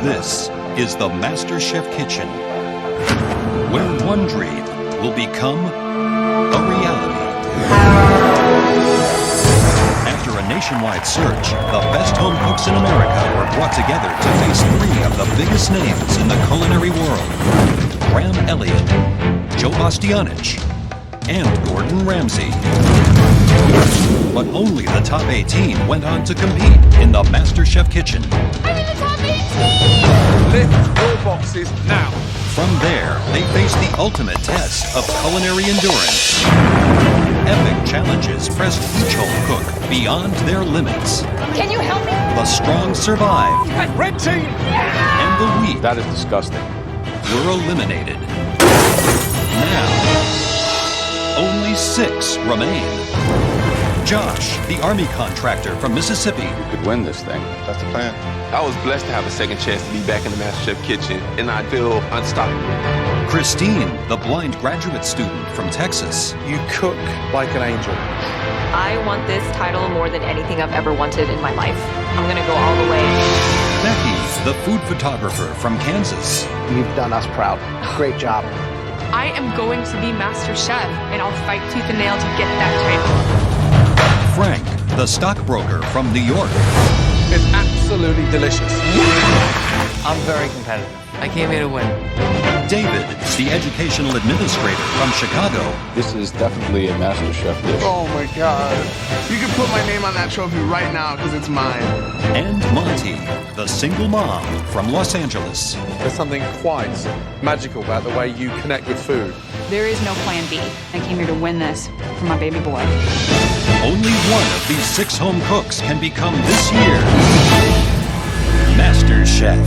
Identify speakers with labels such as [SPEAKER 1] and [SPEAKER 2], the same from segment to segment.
[SPEAKER 1] This is the MasterChef Kitchen, where one dream will become a reality. After a nationwide search, the best home cooks in America were brought together to face three of the biggest names in the culinary world: Graham Elliott, Joe Bastianich, and Gordon Ramsay. But only the top 18 went on to compete in the MasterChef Kitchen.
[SPEAKER 2] I'm in the top 18!
[SPEAKER 3] Lift your boxes now.
[SPEAKER 1] From there, they faced the ultimate test of culinary endurance. Epic challenges pressed each home cook beyond their limits.
[SPEAKER 2] Can you help me?
[SPEAKER 1] The strong survived,
[SPEAKER 3] Red team!
[SPEAKER 1] and the weak
[SPEAKER 4] That is disgusting.
[SPEAKER 1] were eliminated. Now, only 6 remain. Josh, the Army contractor from Mississippi,
[SPEAKER 4] You could win this thing.
[SPEAKER 5] That's the plan.
[SPEAKER 6] I was blessed to have a second chance to be back in the MasterChef Kitchen, and I feel unstoppable.
[SPEAKER 1] Christine, the blind graduate student from Texas,
[SPEAKER 3] You cook like an angel.
[SPEAKER 7] I want this title more than anything I've ever wanted in my life. I'm gonna go all the way.
[SPEAKER 1] Becky, the food photographer from Kansas,
[SPEAKER 8] You've done us proud. Great job.
[SPEAKER 9] I am going to be Master Chef, and I'll fight tooth and nail to get that title.
[SPEAKER 1] Frank, the stockbroker from New York,
[SPEAKER 3] It's absolutely delicious.
[SPEAKER 10] I'm very competitive. I came here to win.
[SPEAKER 1] David, the educational administrator from Chicago,
[SPEAKER 4] This is definitely a MasterChef dish.
[SPEAKER 5] Oh my God. You can put my name on that trophy right now because it's mine.
[SPEAKER 1] and Monty, the single mom from Los Angeles.
[SPEAKER 3] There's something quite magical about the way you connect with food.
[SPEAKER 11] There is no plan B. I came here to win this for my baby boy.
[SPEAKER 1] Only one of these 6 home cooks can become this year's Master Chef.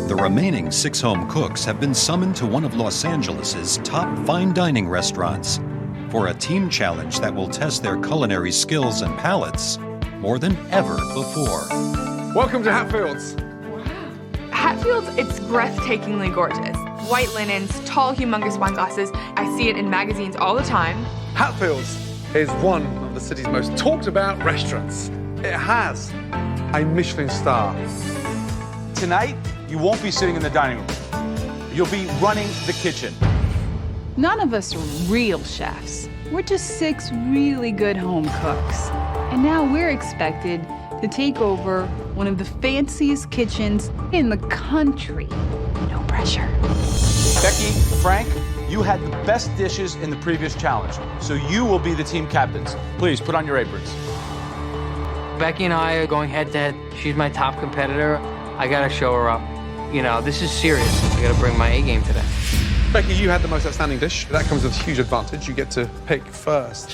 [SPEAKER 1] The remaining 6 home cooks have been summoned to one of Los Angeles' top fine dining restaurants for a team challenge that will test their culinary skills and palates more than ever before.
[SPEAKER 3] Welcome to Hatfields.
[SPEAKER 9] Hatfields, it's breathtakingly gorgeous. White linens, tall, humongous wine glasses. I see it in magazines all the time.
[SPEAKER 3] Hatfields is one of the city's most talked about restaurants. It has a Michelin star.
[SPEAKER 12] Tonight, you won't be sitting in the dining room. You'll be running the kitchen.
[SPEAKER 11] None of us are real chefs. We're just 6 really good home cooks. And now we're expected to take over one of the fanciest kitchens in the country. No pressure.
[SPEAKER 12] Becky, Frank, you had the best dishes in the previous challenge, so you will be the team captains. Please put on your aprons.
[SPEAKER 10] Becky and I are going head to head. She's my top competitor. I gotta show her up. You know, this is serious. I gotta bring my A game today.
[SPEAKER 3] Becky, you had the most outstanding dish. That comes with a huge advantage. You get to pick first.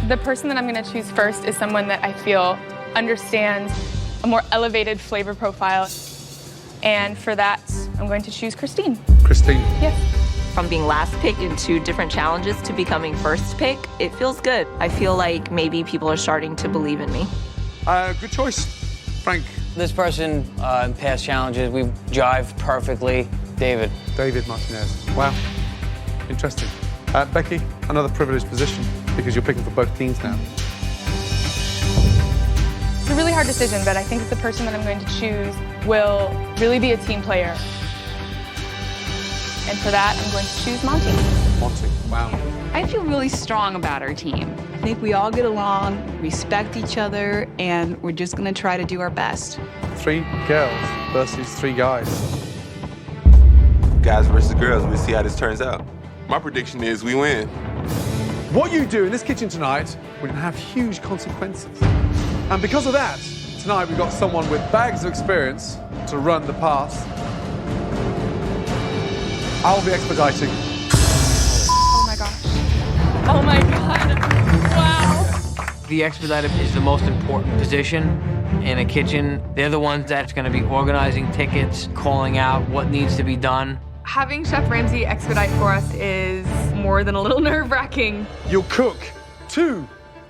[SPEAKER 9] The person that I'm gonna choose first is someone that I feel understands a more elevated flavor profile. And for that, I'm going to choose Christine.
[SPEAKER 3] Christine.
[SPEAKER 9] Yes.
[SPEAKER 7] From being last pick in 2 different challenges to becoming first pick, it feels good. I feel like maybe people are starting to believe in me.
[SPEAKER 3] Good choice. Frank.
[SPEAKER 10] This person in past challenges, we've jived perfectly. David.
[SPEAKER 3] David Martinez. Wow. Interesting. Becky, another privileged position because you're picking for both teams now.
[SPEAKER 9] It's a really hard decision, but I think the person that I'm going to choose will really be a team player. And for that, I'm going to choose Monty.
[SPEAKER 3] Monty. Wow.
[SPEAKER 11] I feel really strong about our team. I think we all get along, respect each other, and we're just gonna try to do our best.
[SPEAKER 3] 3 girls versus 3 guys.
[SPEAKER 6] Guys versus girls, we'll see how this turns out. My prediction is we win.
[SPEAKER 3] What you do in this kitchen tonight will have huge consequences. And because of that, tonight we've got someone with bags of experience to run the path. I'll be expediting.
[SPEAKER 9] Oh my gosh. Oh my God. Wow.
[SPEAKER 10] The expediter is the most important position in a kitchen. They're the ones that's gonna be organizing tickets, calling out what needs to be done.
[SPEAKER 9] Having Chef Ramsay expedite for us is more than a little nerve-wracking.
[SPEAKER 3] You'll cook 2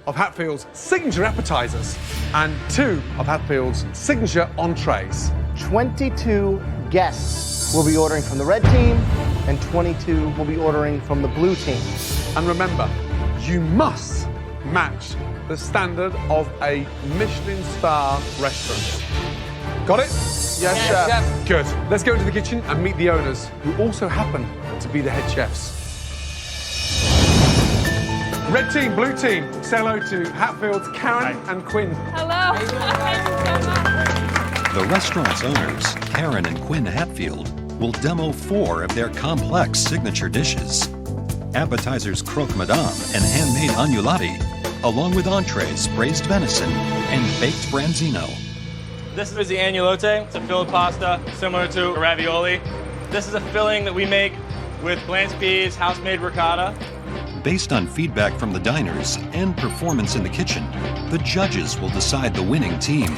[SPEAKER 3] of Hatfield's signature appetizers and 2 of Hatfield's signature entrees.
[SPEAKER 8] 22 guests will be ordering from the red team, and 22 will be ordering from the blue team.
[SPEAKER 3] And remember, you must match the standard of a Michelin star restaurant. Got it?
[SPEAKER 5] Yes, chef.
[SPEAKER 3] Good. Let's go into the kitchen and meet the owners, who also happen to be the head chefs. Red team, blue team, say hello to Hatfield's Karen and Quinn.
[SPEAKER 9] Hello.
[SPEAKER 1] The restaurant's owners, Karen and Quinn Hatfield, will demo 4 of their complex signature dishes. Appetizers croque madame and handmade agnolotti, along with entrees, braised venison, and baked branzino.
[SPEAKER 13] This is the agnolotti. It's a filled pasta similar to a ravioli. This is a filling that we make with blanched peas, house-made ricotta.
[SPEAKER 1] Based on feedback from the diners and performance in the kitchen, the judges will decide the winning team.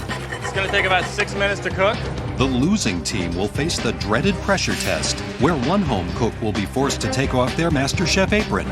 [SPEAKER 13] It's going to take about 6 minutes to cook.
[SPEAKER 1] The losing team will face the dreaded pressure test, where one home cook will be forced to take off their MasterChef apron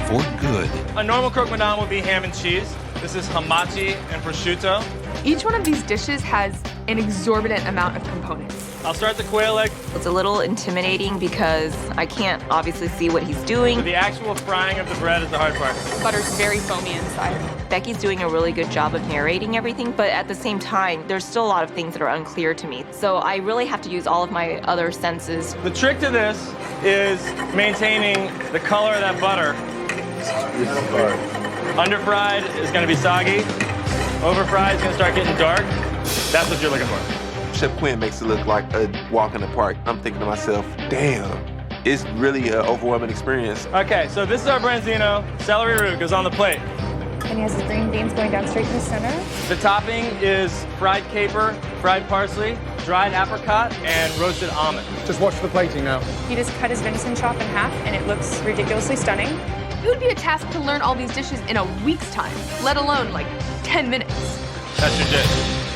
[SPEAKER 1] for good.
[SPEAKER 13] A normal croque madame would be ham and cheese. This is hamachi and prosciutto.
[SPEAKER 9] Each one of these dishes has an exorbitant amount of components.
[SPEAKER 13] I'll start the quail egg.
[SPEAKER 7] It's a little intimidating because I can't obviously see what he's doing.
[SPEAKER 13] So the actual frying of the bread is the hard part.
[SPEAKER 9] Butter's very foamy inside.
[SPEAKER 7] Becky's doing a really good job of narrating everything, but at the same time, there's still a lot of things that are unclear to me. So I really have to use all of my other senses.
[SPEAKER 13] The trick to this is maintaining the color of that butter. Underfried is going to be soggy. Overfried is going to start getting dark. That's what you're looking for.
[SPEAKER 6] Chef Quinn makes it look like a walk in the park. I'm thinking to myself, damn, it's really an overwhelming experience.
[SPEAKER 13] Okay, so this is our branzino. Celery root goes on the plate.
[SPEAKER 9] And he has the green beans going down straight to the center.
[SPEAKER 13] The topping is fried caper, fried parsley, dried apricot, and roasted almond.
[SPEAKER 3] Just watch the plating now.
[SPEAKER 9] He just cut his venison chop in half, and it looks ridiculously stunning. It would be a task to learn all these dishes in a week's time, let alone like 10 minutes.
[SPEAKER 13] That's your dish.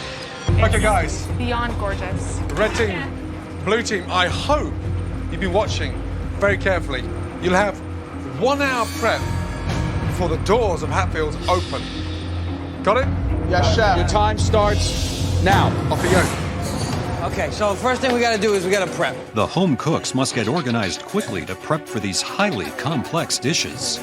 [SPEAKER 3] Okay, guys.
[SPEAKER 9] Beyond gorgeous.
[SPEAKER 3] Red team, blue team, I hope you've been watching very carefully. You'll have 1 hour prep before the doors of Hatfields open. Got it?
[SPEAKER 5] Yes, chef.
[SPEAKER 12] Your time starts now.
[SPEAKER 3] Off you go.
[SPEAKER 10] Okay, so the first thing we gotta do is we gotta prep.
[SPEAKER 1] The home cooks must get organized quickly to prep for these highly complex dishes.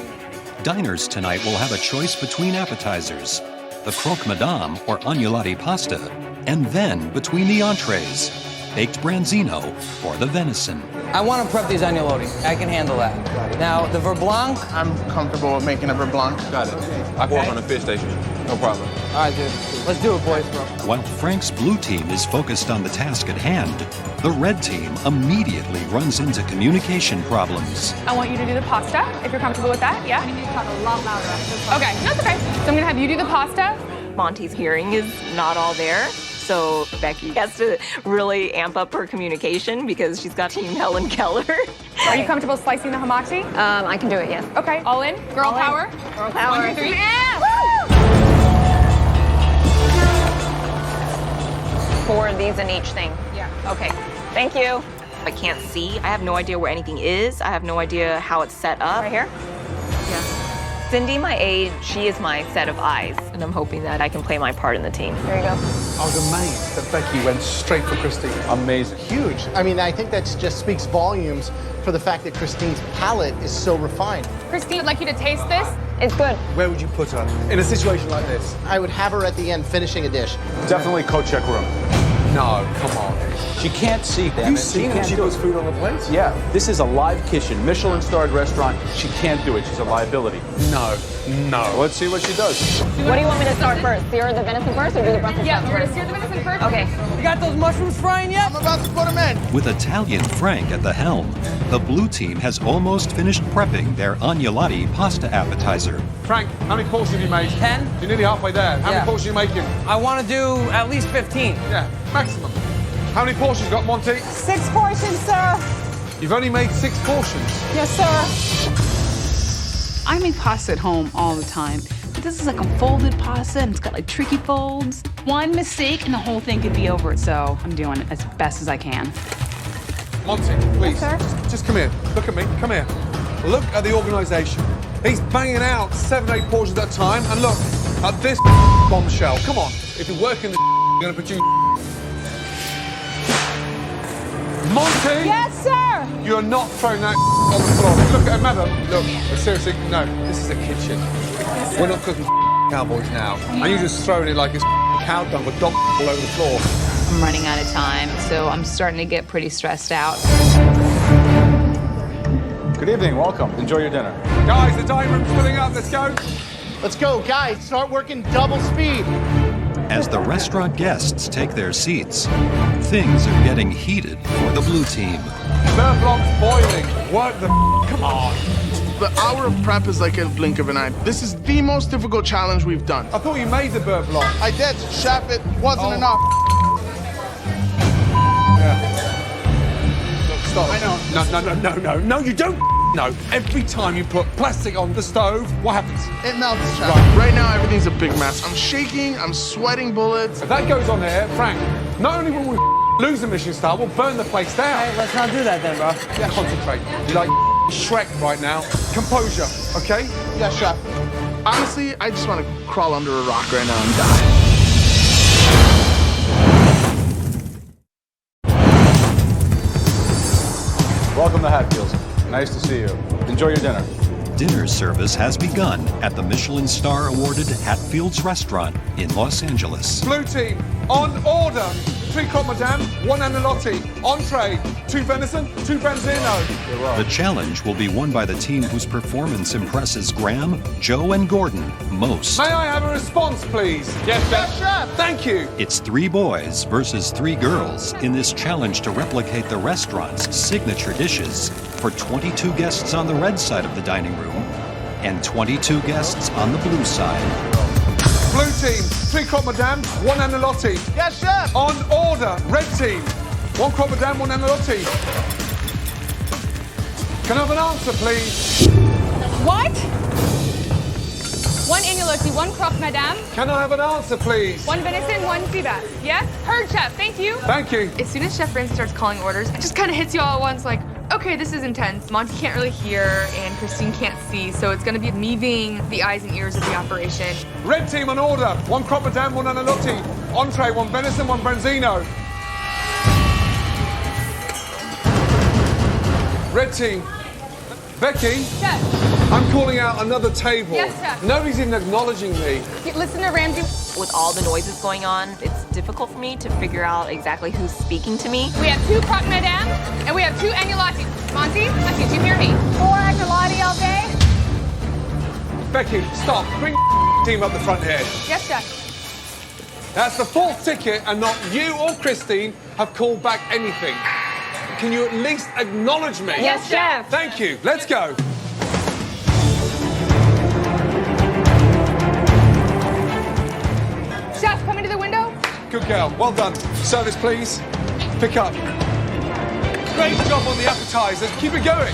[SPEAKER 1] Diners tonight will have a choice between appetizers, the croque madame or agnolotti pasta, and then between the entrees, baked branzino or the venison.
[SPEAKER 10] I want to prep these agnolotti. I can handle that. Now, the ver blanc.
[SPEAKER 5] I'm comfortable with making a ver blanc.
[SPEAKER 6] Got it. I can work on the fish station. No problem.
[SPEAKER 10] All right, dude. Let's do it, boys, bro.
[SPEAKER 1] While Frank's blue team is focused on the task at hand, the red team immediately runs into communication problems.
[SPEAKER 9] I want you to do the pasta, if you're comfortable with that, yeah? You need to talk a lot louder. Okay, no, it's okay. So I'm gonna have you do the pasta.
[SPEAKER 7] Monty's hearing is not all there. So Becky has to really amp up her communication because she's got Team Helen Keller.
[SPEAKER 9] Are you comfortable slicing the hamachi?
[SPEAKER 2] I can do it, yes.
[SPEAKER 9] Okay, all in. Girl power.
[SPEAKER 2] Girl power.
[SPEAKER 9] 1, 2, 3.
[SPEAKER 2] Yeah. 4 of these in each thing.
[SPEAKER 9] Yeah.
[SPEAKER 2] Okay. Thank you.
[SPEAKER 7] I can't see. I have no idea where anything is. I have no idea how it's set up.
[SPEAKER 2] Right here?
[SPEAKER 7] Yeah. Cindy, my aide, she is my set of eyes, and I'm hoping that I can play my part in the team.
[SPEAKER 2] There you go.
[SPEAKER 3] I was amazed that Becky went straight for Christine.
[SPEAKER 12] Amazing.
[SPEAKER 8] Huge. I mean, I think that just speaks volumes for the fact that Christine's palate is so refined.
[SPEAKER 9] Christine, I'd like you to taste this.
[SPEAKER 2] It's good.
[SPEAKER 3] Where would you put her in a situation like this?
[SPEAKER 8] I would have her at the end finishing a dish.
[SPEAKER 12] Definitely coat check room.
[SPEAKER 3] No, come on.
[SPEAKER 12] She can't see, damn
[SPEAKER 3] You
[SPEAKER 12] it.
[SPEAKER 3] see
[SPEAKER 12] can't
[SPEAKER 3] when she
[SPEAKER 12] do
[SPEAKER 3] puts
[SPEAKER 12] it.
[SPEAKER 3] food on the plate?
[SPEAKER 12] Yeah, this is a live kitchen, Michelin-starred restaurant. She can't do it. She's a liability.
[SPEAKER 3] No, no.
[SPEAKER 12] Let's see what she does.
[SPEAKER 2] What do you want me to start first? Sear the venison first or do the Brussels
[SPEAKER 9] Yeah,
[SPEAKER 2] sprouts
[SPEAKER 9] we're
[SPEAKER 2] first?
[SPEAKER 9] gonna sear the venison first.
[SPEAKER 2] Okay.
[SPEAKER 10] You got those mushrooms frying yet?
[SPEAKER 5] I'm about to put them in.
[SPEAKER 1] With Italian Frank at the helm, the blue team has almost finished prepping their agnolotti pasta appetizer.
[SPEAKER 3] Frank, how many portions have you made?
[SPEAKER 10] 10.
[SPEAKER 3] You're nearly halfway there. How
[SPEAKER 10] Yeah.
[SPEAKER 3] many portions are you making?
[SPEAKER 10] I want to do at least 15.
[SPEAKER 3] Yeah, maximum. How many portions you got, Monty?
[SPEAKER 11] 6 portions, sir.
[SPEAKER 3] You've only made 6 portions.
[SPEAKER 11] Yes, sir. I make pasta at home all the time. But this is like a folded pasta, and it's got like tricky folds. One mistake, and the whole thing could be over. So I'm doing it as best as I can.
[SPEAKER 3] Monty, please.
[SPEAKER 9] Yes, sir.
[SPEAKER 3] Just come here. Look at me. Come here. Look at the organisation. He's banging out 7, 8 portions at a time. And look at this bombshell. Come on. If you're working the you're going to produce. Monty!
[SPEAKER 11] Yes, sir.
[SPEAKER 3] You are not throwing that on the floor. Look at her, madam. Look, seriously, no. This is a kitchen. We're not cooking cowboys now. And you just throwing it like it's cow dung with dog all over the floor.
[SPEAKER 14] I'm running out of time, so I'm starting to get pretty stressed out.
[SPEAKER 12] Good evening, welcome. Enjoy your dinner.
[SPEAKER 3] Guys, the dining room's filling up. Let's go.
[SPEAKER 8] Let's go, guys. Start working double speed.
[SPEAKER 1] As the restaurant guests take their seats, things are getting heated for the blue team.
[SPEAKER 3] Beurre Blanc's boiling. Work the come on.
[SPEAKER 5] The hour of prep is like a blink of an eye. This is the most difficult challenge we've done.
[SPEAKER 3] I thought you made the beurre blanc.
[SPEAKER 5] I did, chef. It wasn't enough.
[SPEAKER 3] Look, stop. I know. No, you don't. No. Every time you put plastic on the stove, what happens?
[SPEAKER 5] It melts, chef. Right now, everything's a big mess. I'm shaking. I'm sweating bullets.
[SPEAKER 3] If that goes on there, Frank, not only will we lose the Michelin star, we'll burn the place down.
[SPEAKER 10] Hey, let's not do that then, bro.
[SPEAKER 3] Yeah, concentrate. You like Shrek right now. Composure, okay?
[SPEAKER 5] Yeah, chef. Honestly, I just want to crawl under a rock right now and die.
[SPEAKER 12] Welcome to Hatfields. Nice to see you. Enjoy your dinner.
[SPEAKER 1] Dinner service has begun at the Michelin Star awarded Hatfields restaurant in Los Angeles.
[SPEAKER 3] Blue team, on order. 3 croque madame, 1 agnolotti. Entree, 2 venison, 2 branzino.
[SPEAKER 1] The challenge will be won by the team whose performance impresses Graham, Joe, and Gordon most.
[SPEAKER 3] May I have a response, please? Yes, chef. Thank you.
[SPEAKER 1] It's 3 boys versus 3 girls in this challenge to replicate the restaurant's signature dishes for 22 guests on the red side of the dining room and 22 guests on the blue side.
[SPEAKER 3] Blue team, 3 croque madame, 1 agnolotti.
[SPEAKER 5] Yes, chef.
[SPEAKER 3] On order. Red team, 1 croque madame, 1 agnolotti. Can I have an answer, please?
[SPEAKER 9] What? 1 agnolotti, 1 croque madame,
[SPEAKER 3] Can I have an answer, please?
[SPEAKER 9] 1 venison, 1 sea bass. Yes? Heard, chef. Thank you.
[SPEAKER 3] Thank you.
[SPEAKER 9] As soon as Chef Ramsay starts calling orders, it just kind of hits you all at once like, okay, this is intense. Monty can't really hear and Christine can't see, so it's gonna be me being the eyes and ears of the operation.
[SPEAKER 3] Red team on order. 1 croque madame, 1 agnolotti. Entree, 1 venison, 1 branzino. Red team. Becky,
[SPEAKER 9] Chef,
[SPEAKER 3] I'm calling out another table.
[SPEAKER 9] Yes, chef.
[SPEAKER 3] Nobody's even acknowledging me.
[SPEAKER 9] listen to Ramsay.
[SPEAKER 7] With all the noises going on, it's difficult for me to figure out exactly who's speaking to me.
[SPEAKER 9] We have 2 croque madame and we have 2 agnolotti. Monty, do you hear me? 4 agnolotti all day?
[SPEAKER 3] Becky, stop. Bring team up the front here.
[SPEAKER 9] Yes, chef.
[SPEAKER 3] That's the 4th ticket, and not you or Christine have called back anything. Can you at least acknowledge me?
[SPEAKER 2] Yes, chef.
[SPEAKER 3] Thank you. Let's go.
[SPEAKER 9] Chef, come into the window.
[SPEAKER 3] Good girl. Well done. Service, please. Pick up. Great job on the appetizers. Keep it going.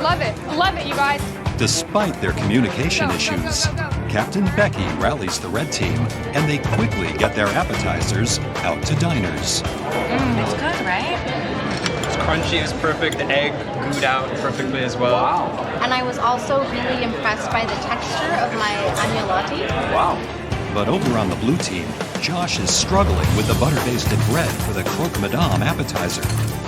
[SPEAKER 9] Love it. Love it, you guys.
[SPEAKER 1] Despite their communication issues, Captain Becky rallies the red team and they quickly get their appetizers out to diners.
[SPEAKER 7] It's good, right?
[SPEAKER 13] It's crunchy, it's perfect. The egg gooed out perfectly as well. Wow.
[SPEAKER 15] And I was also really impressed by the texture of my agnolotti.
[SPEAKER 1] Wow. But over on the blue team, Josh is struggling with the butter-basted bread for the croque madame appetizer.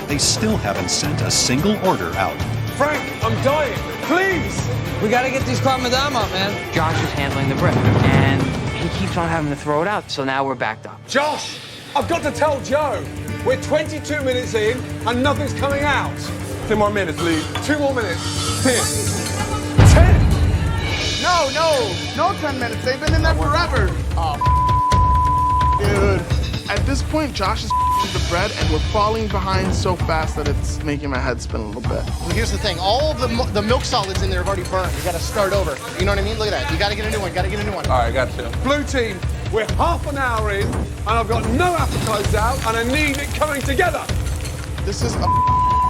[SPEAKER 1] They still haven't sent a single order out.
[SPEAKER 3] Frank, I'm dying. Please.
[SPEAKER 10] We gotta get these croque madame up, man. Josh is handling the bread, and he keeps on having to throw it out, so now we're backed up.
[SPEAKER 3] Josh, I've got to tell Joe. We're 22 minutes in and nothing's coming out. 10 more minutes, Lee. 2 more minutes. 10. 10?
[SPEAKER 5] No 10 minutes. They've been in there forever. Oh, dude. At this point, Josh is the bread, and we're falling behind so fast that it's making my head spin a little bit.
[SPEAKER 8] Well, here's the thing. All of the milk solids in there have already burned. You got to start over. You know what I mean? Look at that. You got to get a new one.
[SPEAKER 3] All right, gotcha. Blue team, we're half an hour in, and I've got no appetizers out, and I need it coming together.
[SPEAKER 5] This is a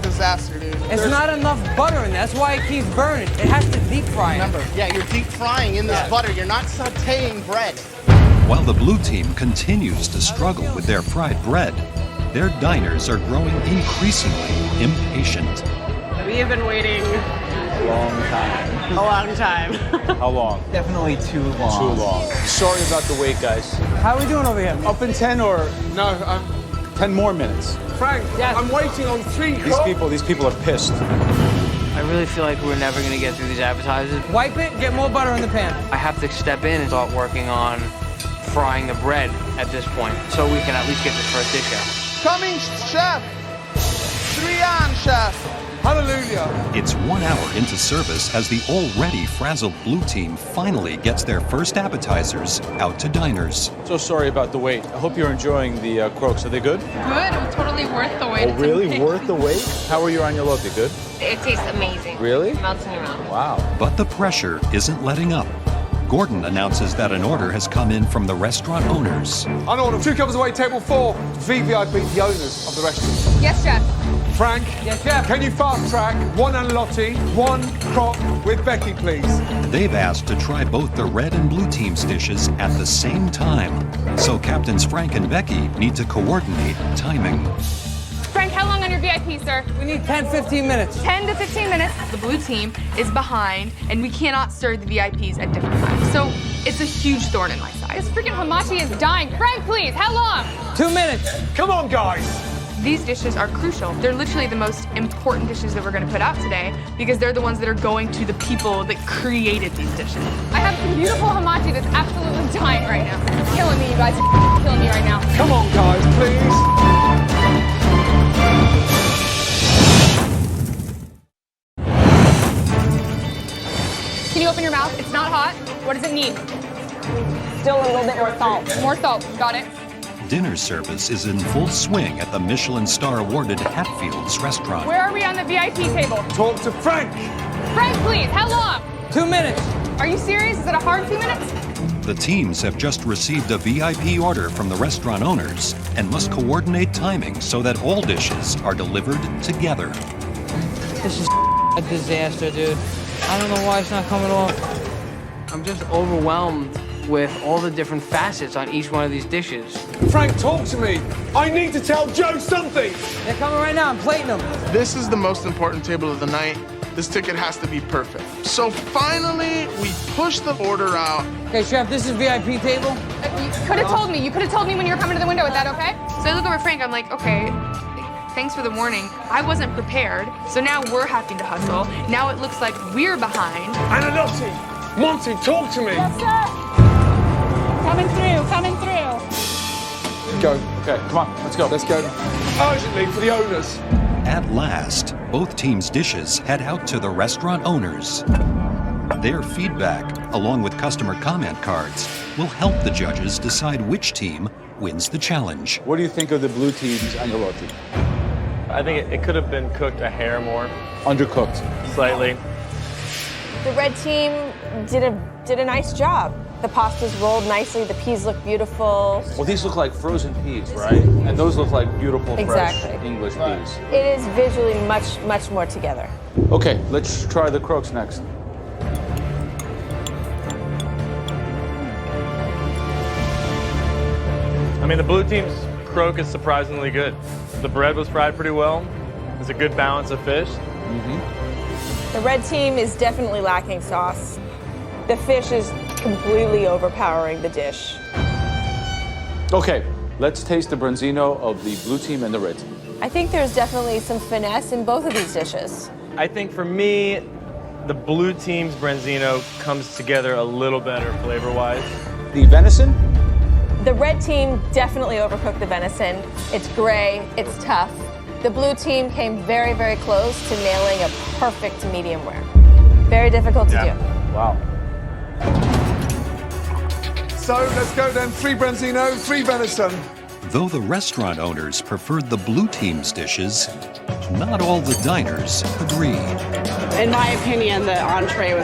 [SPEAKER 5] disaster, dude.
[SPEAKER 10] It's not enough butter in there. That's why it keeps burning. It has to deep fry it.
[SPEAKER 8] Remember, yeah, you're deep frying in this butter. You're not sautéing bread.
[SPEAKER 1] While the blue team continues to struggle with their fried bread, their diners are growing increasingly impatient.
[SPEAKER 2] We have been waiting
[SPEAKER 12] Long time.
[SPEAKER 2] a long time.
[SPEAKER 12] How long?
[SPEAKER 10] Definitely too long.
[SPEAKER 12] Too long. Sorry about the wait, guys.
[SPEAKER 10] How are we doing over here?
[SPEAKER 12] Up in 10 or
[SPEAKER 3] No,
[SPEAKER 12] 10 more minutes?
[SPEAKER 3] Frank, I'm waiting on 3 cooks.
[SPEAKER 12] These people are pissed.
[SPEAKER 10] I really feel like we're never gonna get through these appetizers.
[SPEAKER 2] Wipe it, get more butter in the pan.
[SPEAKER 10] I have to step in and start working on frying the bread at this point, so we can at least get this first dish out.
[SPEAKER 5] Coming, chef. 3 on, chef.
[SPEAKER 3] Hallelujah.
[SPEAKER 1] It's 1 hour into service as the already frazzled blue team finally gets their first appetizers out to diners.
[SPEAKER 12] So sorry about the wait. I hope you're enjoying the croques. Are they good?
[SPEAKER 9] Good. It was totally worth the wait.
[SPEAKER 12] Oh, really? Worth the wait? How are your agnolotti? Good?
[SPEAKER 7] It tastes amazing.
[SPEAKER 12] Really?
[SPEAKER 7] Melts in your mouth.
[SPEAKER 12] Wow.
[SPEAKER 1] But the pressure isn't letting up. Gordon announces that an order has come in from the restaurant owners.
[SPEAKER 3] An order. 2 comes away, table 4. VVIP, the owners of the restaurant.
[SPEAKER 9] Yes, chef.
[SPEAKER 3] Frank,
[SPEAKER 2] Yes, chef.
[SPEAKER 3] can you fast track 1 agnolotti, 1 croque with Becky, please?
[SPEAKER 1] They've asked to try both the red and blue team's dishes at the same time. So Captains Frank and Becky need to coordinate timing.
[SPEAKER 9] Frank, how long on your VIP, sir?
[SPEAKER 2] We need 10-15 minutes.
[SPEAKER 9] 10 to 15 minutes.
[SPEAKER 16] The blue team is behind, and we cannot serve the VIPs at different times. So it's a huge thorn in my side.
[SPEAKER 9] This freaking hamachi is dying. Frank, please, how long?
[SPEAKER 2] 2 minutes.
[SPEAKER 3] Come on, guys.
[SPEAKER 16] These dishes are crucial. They're literally the most important dishes that we're going to put out today because they're the ones that are going to the people that created these dishes.
[SPEAKER 9] I have some beautiful hamachi that's absolutely dying right now. It's killing me, you guys. It's killing me right now.
[SPEAKER 3] Come on, guys, please.
[SPEAKER 9] Can you open your mouth? It's not hot. What does it need?
[SPEAKER 7] Still a little bit more salt.
[SPEAKER 9] More salt. Got it.
[SPEAKER 1] Dinner service is in full swing at the Michelin star awarded Hatfields restaurant.
[SPEAKER 9] Where are we on the VIP table?
[SPEAKER 3] Talk to Frank.
[SPEAKER 9] Frank, please, how long?
[SPEAKER 2] 2 minutes.
[SPEAKER 9] Are you serious? Is it a hard 2 minutes?
[SPEAKER 1] The teams have just received a VIP order from the restaurant owners and must coordinate timing so that all dishes are delivered together.
[SPEAKER 10] This is a disaster, dude. I don't know why it's not coming off. I'm just overwhelmed with all the different facets on each one of these dishes.
[SPEAKER 3] Frank, talk to me. I need to tell Joe something.
[SPEAKER 2] They're coming right now. I'm plating them.
[SPEAKER 5] This is the most important table of the night. This ticket has to be perfect. So finally, we push the order out.
[SPEAKER 2] Okay, chef, this is VIP table.
[SPEAKER 9] You could have told me. You could have told me when you were coming to the window. Is that okay?
[SPEAKER 16] So I look over at Frank, I'm like, okay, thanks for the warning. I wasn't prepared, so now we're having to hustle. Now it looks like we're behind.
[SPEAKER 3] Agnolotti, Monty, talk to me.
[SPEAKER 9] Yes, sir. Coming through, coming through.
[SPEAKER 3] Go.
[SPEAKER 12] Okay, come on, let's go.
[SPEAKER 3] Let's go. Urgently for the owners.
[SPEAKER 1] At last, both teams' dishes head out to the restaurant owners. Their feedback, along with customer comment cards, will help the judges decide which team wins the challenge.
[SPEAKER 12] What do you think of the blue team's agnolotti?
[SPEAKER 13] I think it could have been cooked a hair more.
[SPEAKER 12] Undercooked.
[SPEAKER 13] Slightly.
[SPEAKER 15] The red team did a nice job. The pasta's rolled nicely, the peas look beautiful.
[SPEAKER 12] Well, these look like frozen peas, right? And those look like beautiful, fresh English peas.
[SPEAKER 15] It is visually much more together.
[SPEAKER 12] Okay, let's try the croques next.
[SPEAKER 13] I mean, the blue team's croque is surprisingly good. The bread was fried pretty well. There's a good balance of fish.
[SPEAKER 15] The red team is definitely lacking sauce. The fish is completely overpowering the dish.
[SPEAKER 12] Okay, let's taste the branzino of the blue team and the red team.
[SPEAKER 15] I think there's definitely some finesse in both of these dishes.
[SPEAKER 13] I think for me, the blue team's branzino comes together a little better flavor-wise.
[SPEAKER 12] The venison?
[SPEAKER 15] The red team definitely overcooked the venison. It's gray, it's tough. The blue team came very close to nailing a perfect medium rare. Very difficult to do.
[SPEAKER 12] Wow.
[SPEAKER 3] So let's go then. 3 branzino, 3 venison.
[SPEAKER 1] Though the restaurant owners preferred the blue team's dishes, not all the diners agree.
[SPEAKER 2] In my opinion, the entree it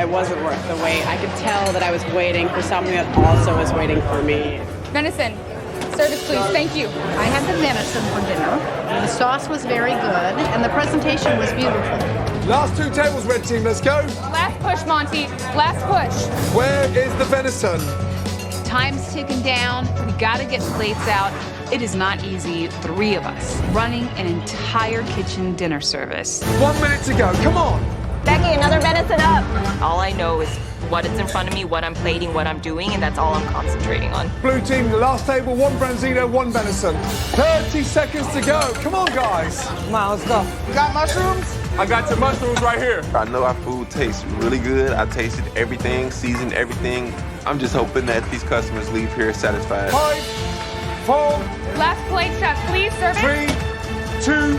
[SPEAKER 2] wasn't worth the wait. I could tell that I was waiting for something that also was waiting for me.
[SPEAKER 9] Venison. Service, please. Thank you.
[SPEAKER 17] I had the venison for dinner. The sauce was very good, and the presentation was beautiful.
[SPEAKER 3] Last 2 tables, red team. Let's go.
[SPEAKER 9] Last push, Monty. Last push.
[SPEAKER 3] Where is the venison?
[SPEAKER 11] Time's ticking down. We gotta get plates out. It is not easy, 3 of us, running an entire kitchen dinner service.
[SPEAKER 3] 1 minute to go. Come on.
[SPEAKER 15] Becky, another venison up.
[SPEAKER 7] All I know is what is in front of me, what I'm plating, what I'm doing, and that's all I'm concentrating on.
[SPEAKER 3] Blue team, the last table, 1 branzino, 1 venison. 30 seconds to go. Come on, guys.
[SPEAKER 10] Come on, let's go.
[SPEAKER 5] You got mushrooms?
[SPEAKER 3] I got some mushrooms right here.
[SPEAKER 6] I know our food tastes really good. I tasted everything, seasoned everything. I'm just hoping that these customers leave here satisfied.
[SPEAKER 3] 5, 4,
[SPEAKER 9] Last plate, chef, please. Serve it.
[SPEAKER 3] 3, 2,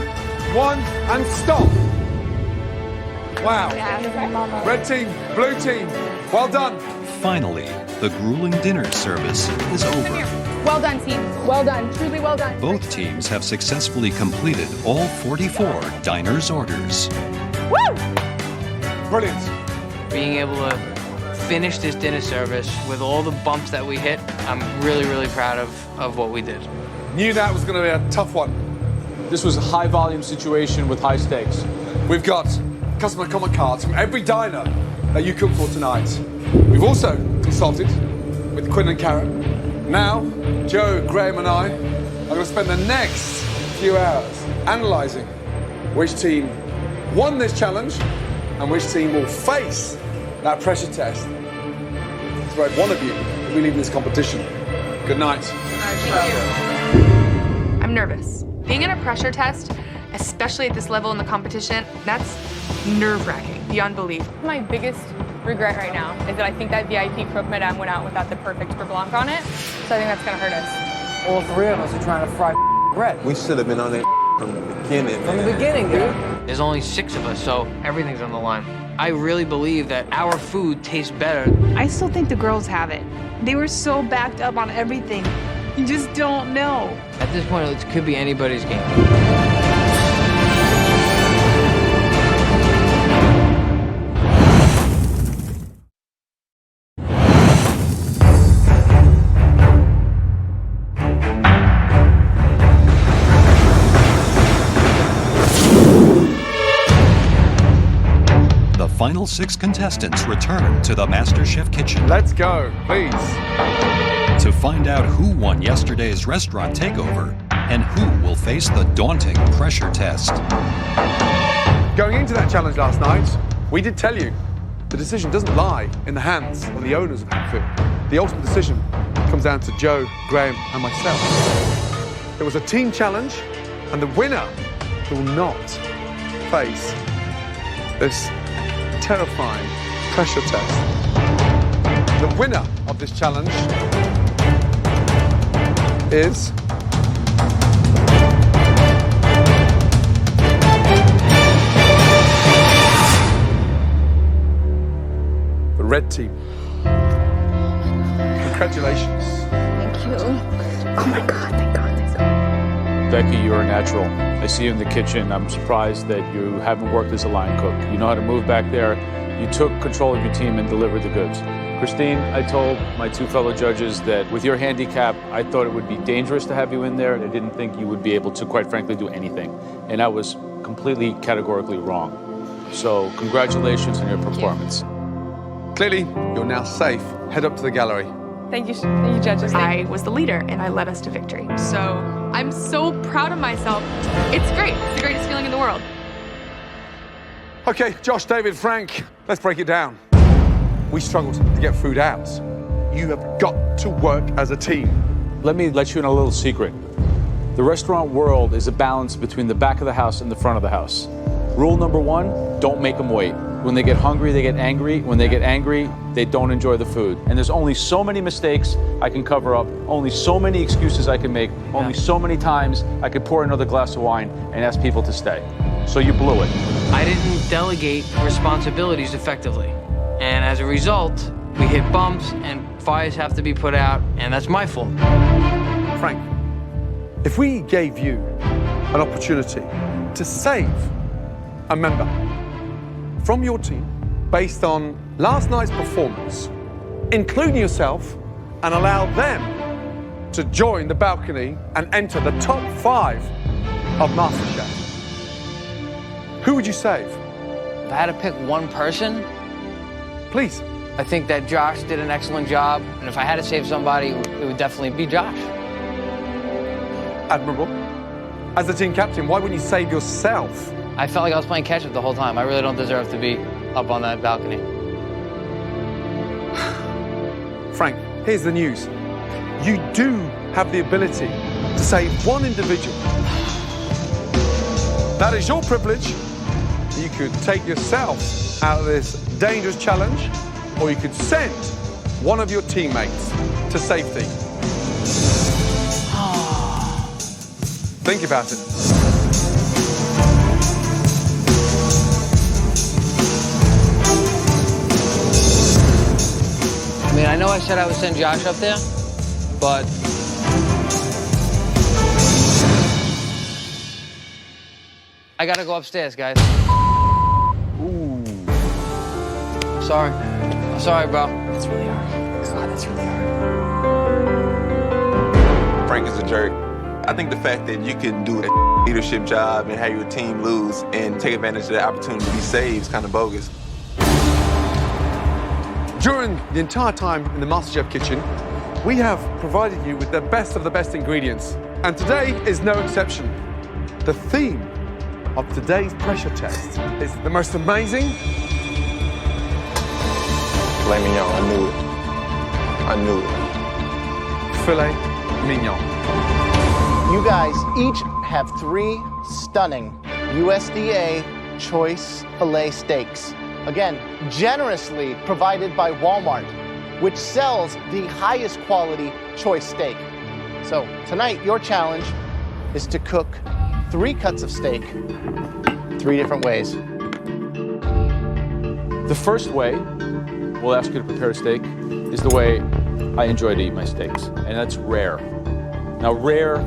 [SPEAKER 3] 1, and stop. Wow. Red team, blue team, well done.
[SPEAKER 1] Finally, the grueling dinner service is over.
[SPEAKER 9] Well done, team. Well done. Truly well done.
[SPEAKER 1] Both teams have successfully completed all 44 diners' orders.
[SPEAKER 9] Woo!
[SPEAKER 3] Brilliant.
[SPEAKER 10] Being able to finish this dinner service with all the bumps that we hit, I'm really, really proud of what we did.
[SPEAKER 3] Knew that was going to be a tough one.
[SPEAKER 12] This was a high-volume situation with high stakes.
[SPEAKER 3] We've got customer comment cards from every diner that you cook for tonight. We've also consulted with Quinn and Karen. Now, Joe, Graham and I are going to spend the next few hours analysing which team won this challenge and which team will face that pressure test. It's about one of you that we leave in this competition. Good night.
[SPEAKER 16] I'm nervous. Being in a pressure test, especially at this level in the competition, that's nerve-wracking beyond belief.
[SPEAKER 9] My biggest regret right now is that I think that VIP croque madame went out without the perfect beurre blanc on it, so I think that's gonna hurt us.
[SPEAKER 10] All 3 of us are trying to fry bread.
[SPEAKER 6] We should have been on that from the beginning.
[SPEAKER 10] From the beginning, dude. There's only 6 of us, so everything's on the line. I really believe that our food tastes better.
[SPEAKER 11] I still think the girls have it. They were so backed up on everything. You just don't know.
[SPEAKER 10] At this point, it could be anybody's game.
[SPEAKER 1] The final 6 contestants return to the MasterChef kitchen.
[SPEAKER 3] Let's go, please.
[SPEAKER 1] To find out who won yesterday's restaurant takeover and who will face the daunting pressure test.
[SPEAKER 3] Going into that challenge last night, we did tell you the decision doesn't lie in the hands of the owners of Hatfield. The ultimate decision comes down to Joe, Graham, and myself. It was a team challenge, and the winner will not face this terrifying pressure test. The winner of this challenge is the red team. Congratulations.
[SPEAKER 16] Thank you. Oh my God, thank God, thank God.
[SPEAKER 12] Becky, you're a natural. I see you in the kitchen. I'm surprised that you haven't worked as a line cook. You know how to move back there. You took control of your team and delivered the goods. Christine, I told my 2 fellow judges that with your handicap, I thought it would be dangerous to have you in there. I didn't think you would be able to, quite frankly, do anything. And I was completely categorically wrong. So congratulations on your performance.
[SPEAKER 3] Clearly, you're now safe. Head up to the gallery.
[SPEAKER 9] Thank you, judges.
[SPEAKER 16] I was the leader, and I led us to victory. So I'm so proud of myself. It's great. It's the greatest feeling in the world.
[SPEAKER 3] Okay, Josh, David, Frank, let's break it down. We struggled to get food out. You have got to work as a team.
[SPEAKER 12] Let me let you in a little secret. The restaurant world is a balance between the back of the house and the front of the house. Rule number 1, don't make them wait. When they get hungry, they get angry. When they get angry, they don't enjoy the food. And there's only so many mistakes I can cover up, only so many excuses I can make, only so many times I could pour another glass of wine and ask people to stay. So you blew it.
[SPEAKER 10] I didn't delegate responsibilities effectively. And as a result, we hit bumps and fires have to be put out, and that's my fault.
[SPEAKER 3] Frank, if we gave you an opportunity to save a member from your team based on last night's performance, including yourself, and allow them to join the balcony and enter the top 5 of MasterChef, who would you save?
[SPEAKER 10] If I had to pick one person,
[SPEAKER 3] please.
[SPEAKER 10] I think that Josh did an excellent job, and if I had to save somebody, it would definitely be Josh.
[SPEAKER 3] Admirable. As the team captain, why wouldn't you save yourself?
[SPEAKER 10] I felt like I was playing catch-up the whole time. I really don't deserve to be up on that balcony.
[SPEAKER 3] Frank, here's the news. You do have the ability to save one individual. That is your privilege. You could take yourself out of this dangerous challenge, or you could send one of your teammates to safety. Think about it.
[SPEAKER 10] I mean, I know I said I would send Josh up there, but I gotta go upstairs, guys. Ooh. Sorry. I'm sorry, bro.
[SPEAKER 6] That's really hard. God, that's really hard. Frank is a jerk. I think the fact that you can do a leadership job and have your team lose and take advantage of the opportunity to be saved is kind of bogus.
[SPEAKER 3] During the entire time in the MasterChef kitchen, we have provided you with the best of the best ingredients. And today is no exception. The theme of today's pressure test is the most amazing...
[SPEAKER 6] Filet mignon, I knew it. I knew it.
[SPEAKER 3] Filet mignon.
[SPEAKER 8] You guys each have 3 stunning USDA choice filet steaks. Again, generously provided by Walmart, which sells the highest quality choice steak. So tonight, your challenge is to cook 3 cuts of steak 3 different ways.
[SPEAKER 12] The first way we'll ask you to prepare a steak is the way I enjoy to eat my steaks, and that's rare. Now, rare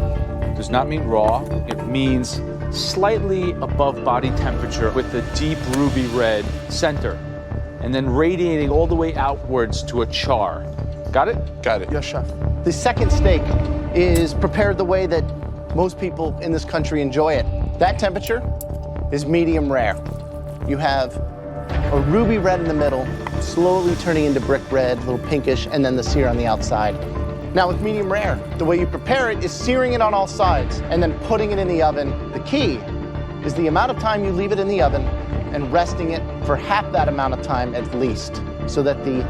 [SPEAKER 12] does not mean raw. It means slightly above body temperature with a deep ruby red center, and then radiating all the way outwards to a char. Got it?
[SPEAKER 6] Got it.
[SPEAKER 8] Yes, chef. The second steak is prepared the way that most people in this country enjoy it. That temperature is medium rare. You have a ruby red in the middle, slowly turning into brick red, a little pinkish, and then the sear on the outside. Now with medium rare, the way you prepare it is searing it on all sides and then putting it in the oven. The key is the amount of time you leave it in the oven and resting it for half that amount of time at least, so that the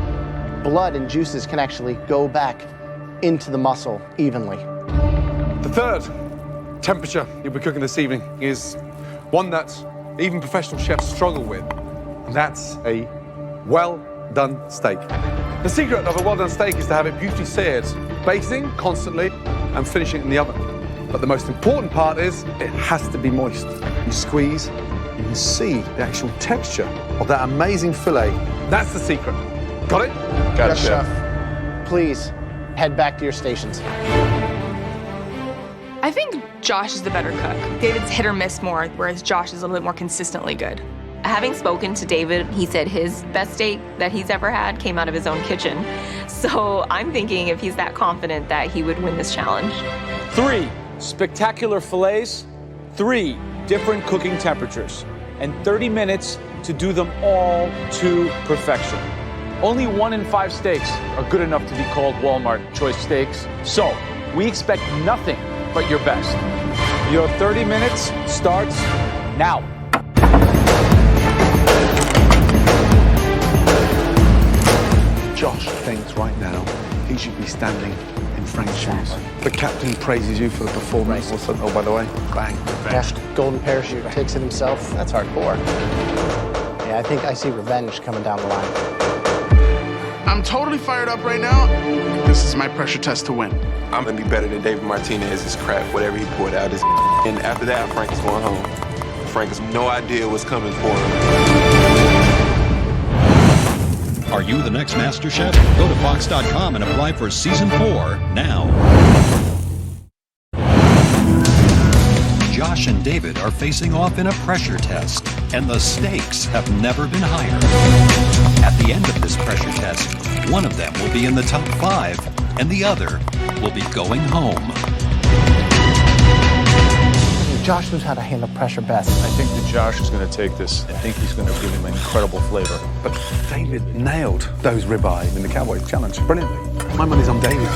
[SPEAKER 8] blood and juices can actually go back into the muscle evenly.
[SPEAKER 3] The third temperature you'll be cooking this evening is one that even professional chefs struggle with, and that's a well-done steak. The secret of a well-done steak is to have it beautifully seared, basting constantly and finishing it in the oven. But the most important part is it has to be moist. You squeeze, you can see the actual texture of that amazing fillet. That's the secret. Got it?
[SPEAKER 6] Got it,
[SPEAKER 8] Yes,
[SPEAKER 6] chef.
[SPEAKER 8] Please head back to your stations.
[SPEAKER 16] I think Josh is the better cook. David's hit or miss more, whereas Josh is a little bit more consistently good.
[SPEAKER 7] Having spoken to David, he said his best steak that he's ever had came out of his own kitchen. So I'm thinking if he's that confident that he would win this challenge.
[SPEAKER 12] 3 spectacular fillets, 3 different cooking temperatures, and 30 minutes to do them all to perfection. Only 1 in 5 steaks are good enough to be called Walmart choice steaks. So we expect nothing but your best. Your 30 minutes starts now.
[SPEAKER 3] Josh thinks right now he should be standing in Frank's shoes. The captain praises you for the performance. Oh, by the way, bang.
[SPEAKER 8] Yeah, golden parachute, takes it himself. That's hardcore. Yeah, I think I see revenge coming down the line.
[SPEAKER 5] I'm totally fired up right now. This is my pressure test to win.
[SPEAKER 6] I'm gonna be better than David Martinez's crap, whatever he poured out. And after that, Frank is going home. Frank has no idea what's coming for him.
[SPEAKER 1] Are you the next Master Chef? Go to Fox.com and apply for Season 4 now. Josh and David are facing off in a pressure test, and the stakes have never been higher. At the end of this pressure test, one of them will be in the top 5, and the other will be going home.
[SPEAKER 8] Josh knows how to handle pressure best.
[SPEAKER 12] I think that Josh is going to take this. I think he's going to give him incredible flavor.
[SPEAKER 3] But David nailed those ribeye in the Cowboys Challenge brilliantly. My money's on David.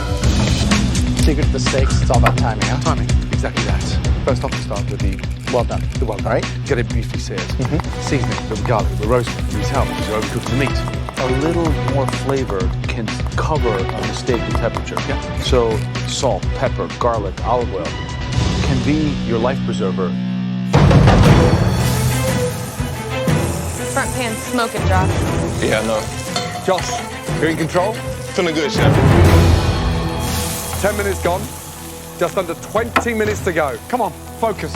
[SPEAKER 8] Secret to the steaks, it's all about timing, huh?
[SPEAKER 3] Timing, exactly that. First off, we start with the
[SPEAKER 8] Well done.
[SPEAKER 3] Well done.
[SPEAKER 8] All right.
[SPEAKER 3] Get it beefy seared. Seasoning with garlic, with roasting, needs help because you're overcooking the meat.
[SPEAKER 12] A little more flavor can cover a mistake in temperature. So salt, pepper, garlic, olive oil can be your life preserver.
[SPEAKER 16] Front pan's smoking, Josh.
[SPEAKER 6] Yeah, I know.
[SPEAKER 3] Josh, you're in control?
[SPEAKER 6] Feeling good, Chef.
[SPEAKER 3] 10 minutes gone. Just under 20 minutes to go. Come on, focus.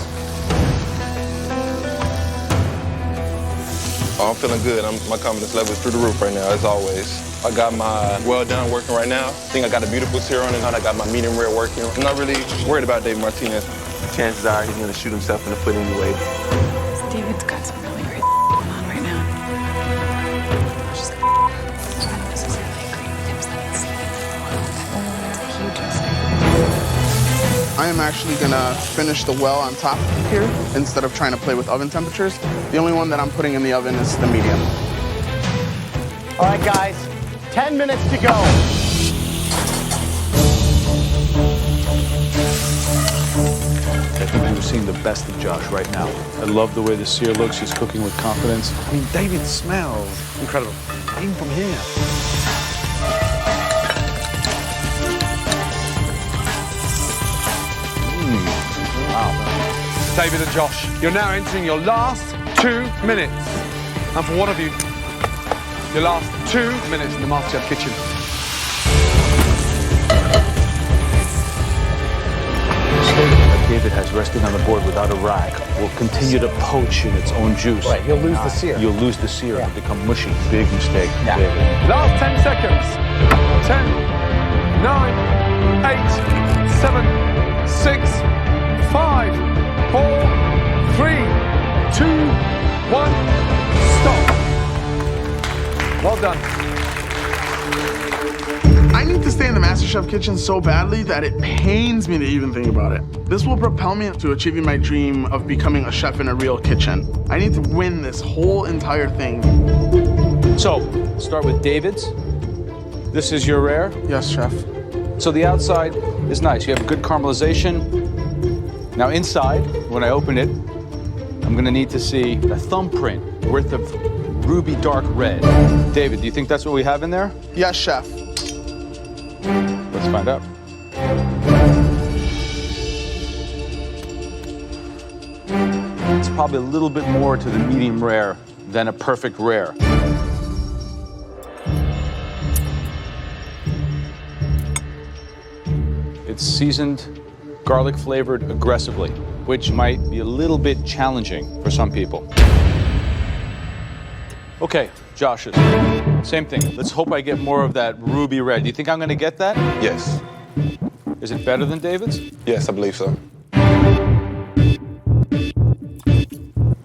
[SPEAKER 6] Oh, I'm feeling good. My confidence level is through the roof right now, as always. I got my well done working right now. I think I got a beautiful sear on it. I got my medium rare working. I'm not really worried about Dave Martinez. Chances are he's going to shoot himself in the foot anyway.
[SPEAKER 11] David's got some really great going on right now. She's like, not necessarily agree with him saying it's a huge mistake.
[SPEAKER 5] I am actually gonna finish the well on top here instead of trying to play with oven temperatures. The only one that I'm putting in the oven is the medium.
[SPEAKER 8] All right, guys, 10 minutes to go.
[SPEAKER 12] I think you're seeing the best of Josh right now. I love the way the sear looks. He's cooking with confidence.
[SPEAKER 3] I mean, David smells incredible. Even from here. Wow. David and Josh, you're now entering your last 2 minutes. And for one of you, your last 2 minutes in the MasterChef kitchen.
[SPEAKER 12] Steak that David has resting on the board without a rack will continue to poach in its own juice.
[SPEAKER 8] Right, you'll lose the sear.
[SPEAKER 12] You'll lose the sear and become mushy. Big mistake, David.
[SPEAKER 3] Last 10 seconds. 10, 9, 8, 7, 6, 5, 4, 3, 2, 1. Stop. Well done.
[SPEAKER 5] I need to stay in the MasterChef kitchen so badly that it pains me to even think about it. This will propel me to achieving my dream of becoming a chef in a real kitchen. I need to win this whole entire thing.
[SPEAKER 12] So, start with David's. This is your rare?
[SPEAKER 5] Yes, chef.
[SPEAKER 12] So the outside is nice. You have good caramelization. Now inside, when I open it, I'm gonna need to see a thumbprint worth of ruby dark red. David, do you think that's what we have in there?
[SPEAKER 5] Yes, chef.
[SPEAKER 12] Let's find out. It's probably a little bit more to the medium rare than a perfect rare. It's seasoned, garlic flavored aggressively, which might be a little bit challenging for some people. Okay, Josh's. Same thing. Let's hope I get more of that ruby red. Do you think I'm gonna get that?
[SPEAKER 6] Yes.
[SPEAKER 12] Is it better than David's?
[SPEAKER 6] Yes, I believe so.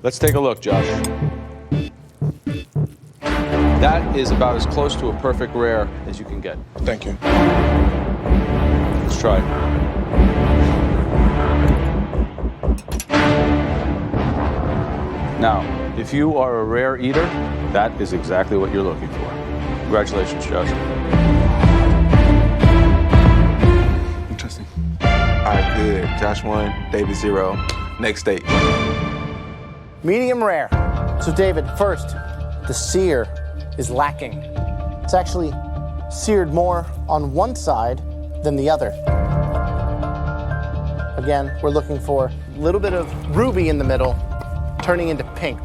[SPEAKER 12] Let's take a look, Josh. That is about as close to a perfect rare as you can get.
[SPEAKER 6] Thank you.
[SPEAKER 12] Let's try. Now, if you are a rare eater, that is exactly what you're looking for. Congratulations, Josh.
[SPEAKER 3] Interesting.
[SPEAKER 6] All right, good. Josh 1, David 0. Next stage.
[SPEAKER 8] Medium rare. So David, first, the sear is lacking. It's actually seared more on one side than the other. Again, we're looking for a little bit of ruby in the middle, turning into pink.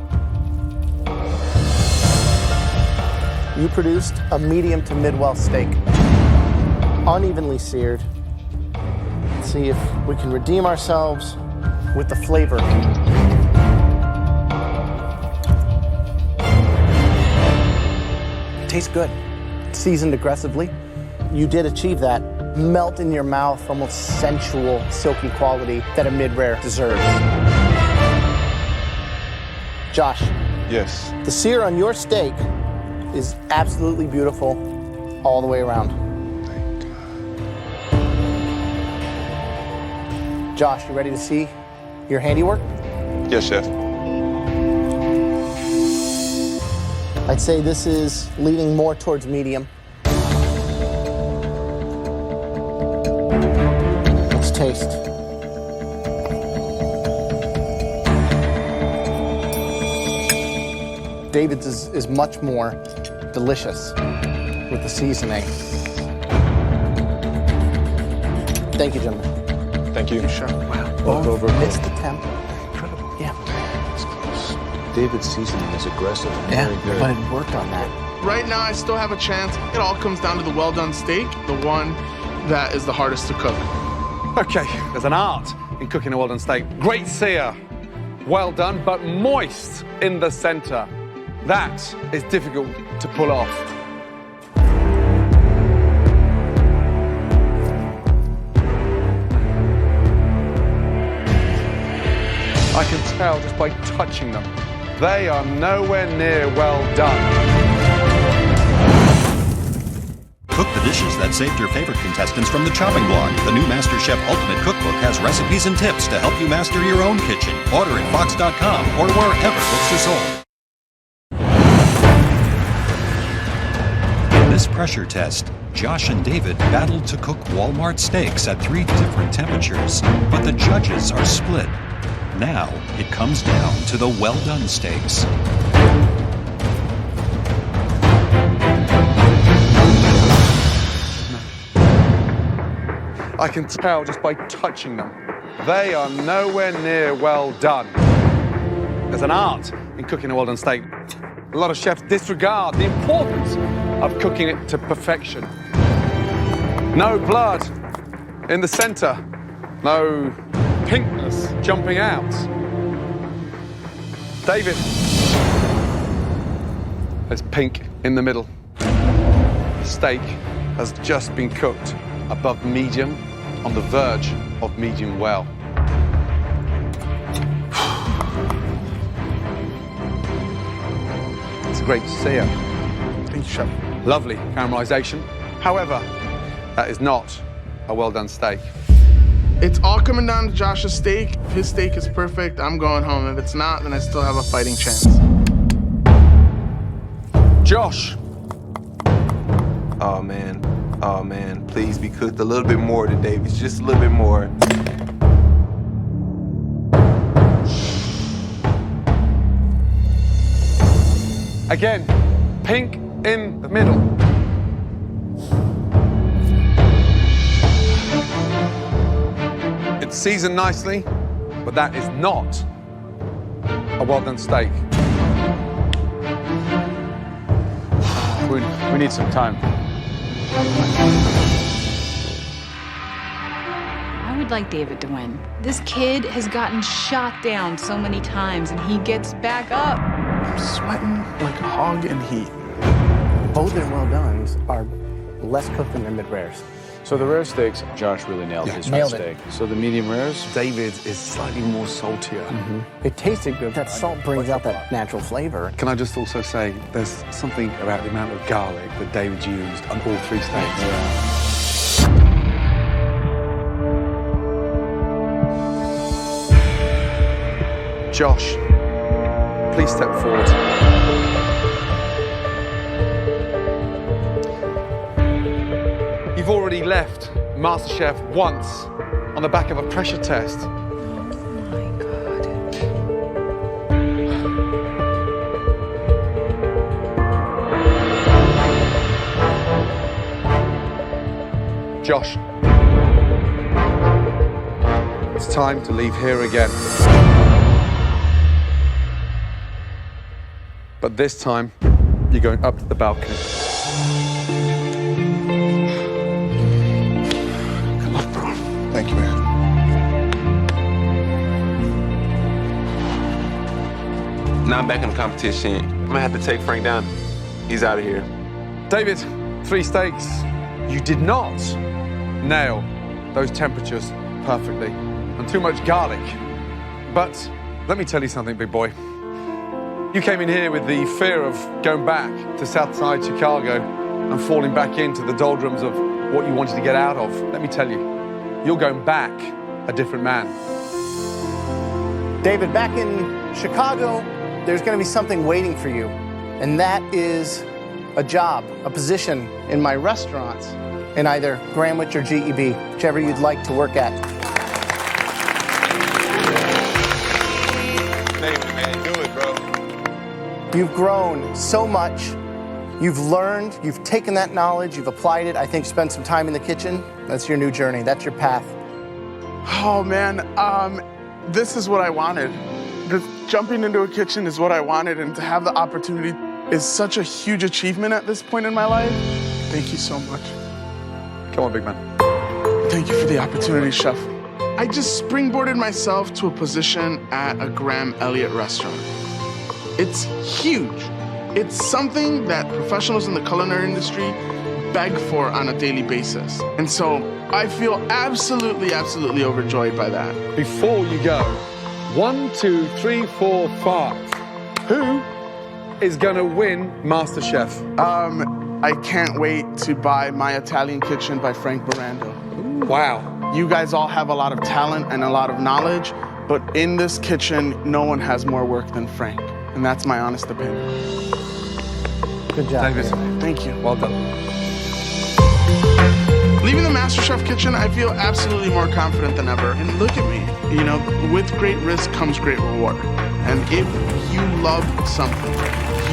[SPEAKER 8] You produced a medium to mid-well steak, unevenly seared. Let's see if we can redeem ourselves with the flavor. It tastes good. Seasoned aggressively. You did achieve that melt in your mouth, almost sensual, silky quality that a mid-rare deserves. Josh.
[SPEAKER 6] Yes.
[SPEAKER 8] The sear on your steak is absolutely beautiful all the way around.
[SPEAKER 6] Thank God.
[SPEAKER 8] Josh, you ready to see your handiwork?
[SPEAKER 6] Yes, chef.
[SPEAKER 8] I'd say this is leaning more towards medium. Let's taste. David's is much more delicious with the seasoning. Thank you, gentlemen.
[SPEAKER 4] Thank you.
[SPEAKER 8] Sure. Wow.
[SPEAKER 12] Both
[SPEAKER 8] It's the temp. Incredible. Yeah.
[SPEAKER 12] David's seasoning is aggressive and
[SPEAKER 8] Yeah,
[SPEAKER 12] very good.
[SPEAKER 8] but it worked on that.
[SPEAKER 5] Right now, I still have a chance. It all comes down to the well-done steak, the one that is the hardest to cook.
[SPEAKER 3] Okay, there's an art in cooking a well-done steak. Great sear, well done, but moist in the center. That is difficult to pull off. I can tell just by touching them. They are nowhere near well done.
[SPEAKER 1] Cook the dishes that saved your favorite contestants from the chopping block. The new MasterChef Ultimate Cookbook has recipes and tips to help you master your own kitchen. Order at Fox.com or wherever books are sold. In this pressure test, Josh and David battled to cook Walmart steaks at 3 different temperatures, but the judges are split. Now, it comes down to the well-done steaks.
[SPEAKER 3] I can tell just by touching them. They are nowhere near well done. There's an art in cooking a well-done steak. A lot of chefs disregard the importance of cooking it to perfection. No blood in the center. No pinkness jumping out. David. There's pink in the middle. The steak has just been cooked above medium, on the verge of medium well. It's a great sear.
[SPEAKER 5] Thank you, Chef.
[SPEAKER 3] Lovely caramelization. However, that is not a well-done steak.
[SPEAKER 5] It's all coming down to Josh's steak. If his steak is perfect, I'm going home. If it's not, then I still have a fighting chance.
[SPEAKER 3] Josh.
[SPEAKER 6] Oh man, please be cooked a little bit more than David's, just a little bit more.
[SPEAKER 3] Again, pink in the middle. It's seasoned nicely, but that is not a well-done steak.
[SPEAKER 12] We need some time.
[SPEAKER 11] I would like David to win. This kid has gotten shot down so many times, and he gets back up.
[SPEAKER 5] I'm sweating like a hog in heat.
[SPEAKER 8] Both their well-dones are less cooked than their mid-rares.
[SPEAKER 12] So the rare steaks, Josh really nailed his
[SPEAKER 8] nailed
[SPEAKER 12] steak. So the medium rares?
[SPEAKER 3] David is slightly more saltier.
[SPEAKER 8] It tasted good. That salt brings out that natural flavor.
[SPEAKER 3] Can I just also say, there's something about the amount of garlic that David used on all 3 steaks. Josh, please step forward. You've already left MasterChef once on the back of a pressure test. Josh, it's time to leave here again. But this time, you're going up to the balcony.
[SPEAKER 5] Good luck, bro.
[SPEAKER 3] Thank you, man.
[SPEAKER 6] Now I'm back in the competition. I'm gonna have to take Frank down. He's out of here.
[SPEAKER 3] David, 3 steaks. You did not nail those temperatures perfectly, and too much garlic. But let me tell you something, big boy. You came in here with the fear of going back to Southside Chicago and falling back into the doldrums of what you wanted to get out of. Let me tell you, you're going back a different man.
[SPEAKER 8] David, back in Chicago, there's going to be something waiting for you, and that is a job, a position in my restaurants in either Greenwich or GEB, whichever you'd like to work at.
[SPEAKER 6] David, man, do it, bro.
[SPEAKER 8] You've grown so much. You've learned, you've taken that knowledge, you've applied it. I think spend some time in the kitchen. That's your new journey. That's your path.
[SPEAKER 5] Oh man, this is what I wanted. Jumping into a kitchen is what I wanted, and to have the opportunity is such a huge achievement at this point in my life. Thank you so much.
[SPEAKER 3] Come on, big man.
[SPEAKER 5] Thank you for the opportunity, Chef. I just springboarded myself to a position at a Graham Elliott restaurant. It's huge. It's something that professionals in the culinary industry beg for on a daily basis. And so I feel absolutely, absolutely overjoyed by that.
[SPEAKER 3] Before you go, 1, 2, 3, 4, 5. Who is going to win MasterChef?
[SPEAKER 5] I can't wait to buy My Italian Kitchen by Frank Barando.
[SPEAKER 3] Wow.
[SPEAKER 5] You guys all have a lot of talent and a lot of knowledge, but in this kitchen, no one has more work than Frank. And that's my honest opinion.
[SPEAKER 8] Good job.
[SPEAKER 3] David.
[SPEAKER 5] Thank you.
[SPEAKER 3] Well done.
[SPEAKER 5] Leaving the MasterChef kitchen, I feel absolutely more confident than ever. And look at me, you know, with great risk comes great reward. And if you love something,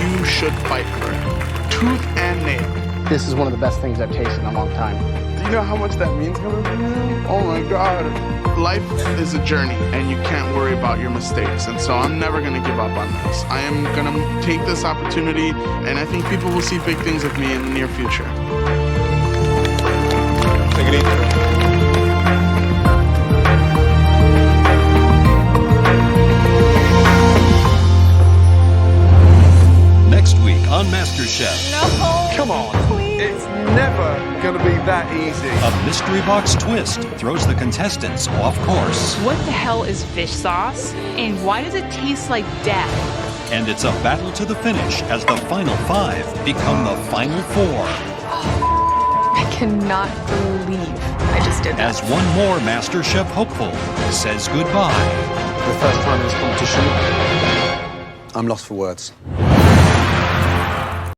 [SPEAKER 5] you should fight for it, tooth and nail.
[SPEAKER 8] This is one of the best things I've tasted in a long time.
[SPEAKER 5] Do you know how much that means coming from you? Oh my God. Life is a journey, and you can't worry about your mistakes. And so I'm never gonna give up on this. I am gonna take this opportunity, and I think people will see big things of me in the near future.
[SPEAKER 6] Take it easy.
[SPEAKER 1] Next week on MasterChef.
[SPEAKER 2] No.
[SPEAKER 3] Come on. Please. It's never going to be that easy.
[SPEAKER 1] A mystery box twist throws the contestants off course.
[SPEAKER 11] What the hell is fish sauce? And why does it taste like death?
[SPEAKER 1] And it's a battle to the finish as the final 5 become the final 4.
[SPEAKER 16] I cannot believe I just did that.
[SPEAKER 1] As one more MasterChef hopeful says goodbye.
[SPEAKER 3] The first time in this competition, I'm lost for words.